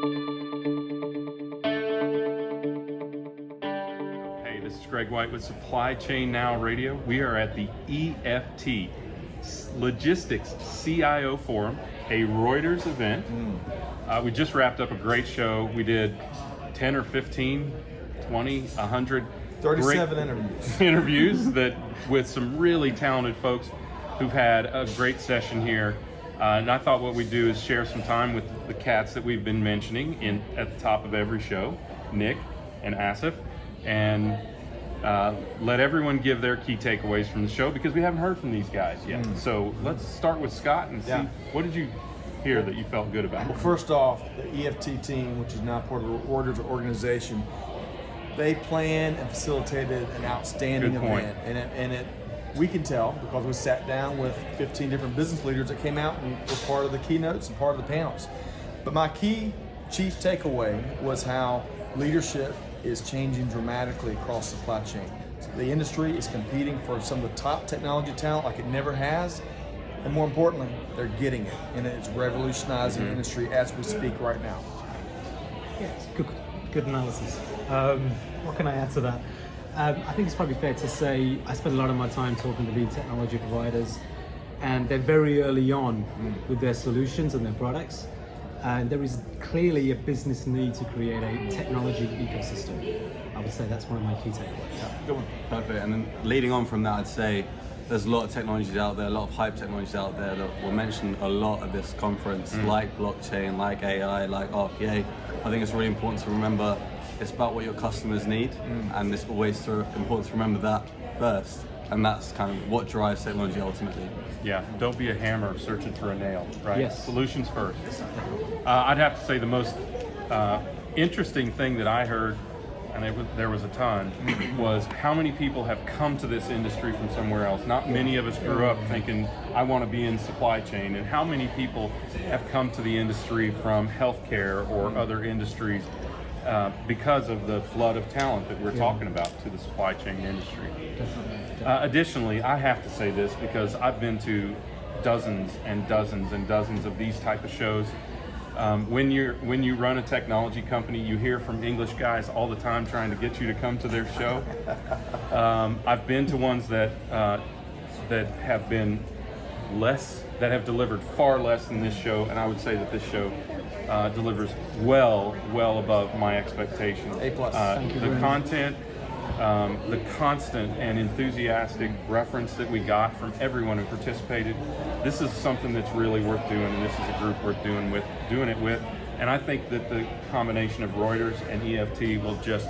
Hey, this is Greg White with Supply Chain Now Radio. We are at the EFT, Logistics CIO Forum, a Reuters event. We just wrapped up a great show. We did 10 or 15, 20, 100 37 interviews. interviews that with some really talented folks who've had a great session here. And I thought what we'd do is share some time with the cats that we've been mentioning at the top of every show, Nick and Asif, and let everyone give their key takeaways from the show, because we haven't heard from these guys yet. So let's start with Scott and see, what did you hear that you felt good about? Well, first off, the EFT team, which is now part of the Reuters organization, they planned and facilitated an outstanding event. And we can tell because we sat down with 15 different business leaders that came out and were part of the keynotes and part of the panels. But my key chief takeaway was how leadership is changing dramatically across supply chain. The industry is competing for some of the top technology talent like it never has, and more importantly, they're getting it, and it's revolutionizing the industry as we speak right now. Yes, good analysis. What can I add to that? I think it's probably fair to say I spend a lot of my time talking to lead technology providers, and they're very early on with their solutions and their products. And there is clearly a business need to create a technology ecosystem. I would say that's one of my key takeaways. Yeah, good one. Perfect. And then leading on from that, I'd say there's a lot of technologies out there, a lot of hype technologies out there that were mentioned a lot at this conference, like blockchain, like AI, like RPA. I think it's really important to remember it's about what your customers need, and it's always important to remember that first. And that's kind of what drives technology ultimately. Yeah, don't be a hammer searching for a nail, right? Yes. Solutions first. I'd have to say the most interesting thing that I heard, and there was a ton, was how many people have come to this industry from somewhere else. Not many of us grew up thinking, I want to be in supply chain, and how many people have come to the industry from healthcare or other industries because of the flood of talent that we're talking about to the supply chain industry. Additionally, I have to say this because I've been to dozens and dozens and dozens of these type of shows. When you run a technology company, you hear from English guys all the time trying to get you to come to their show. I've been to ones that have been less, that have delivered far less than this show, and I would say that this show delivers well above my expectations. A+. The content, the constant and enthusiastic reference that we got from everyone who participated. This is something that's really worth doing, and this is a group worth doing it with. And I think that the combination of Reuters and EFT will just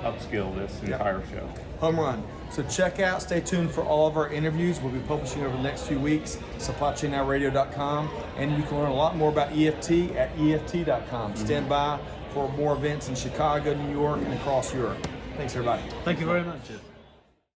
upskill this entire show. Home run. So check out, stay tuned for all of our interviews. We'll be publishing over the next few weeks, supplychainnowradio.com, and you can learn a lot more about EFT at EFT.com. Stand by for more events in Chicago, New York, and across Europe. Thanks, everybody. Thank you very much.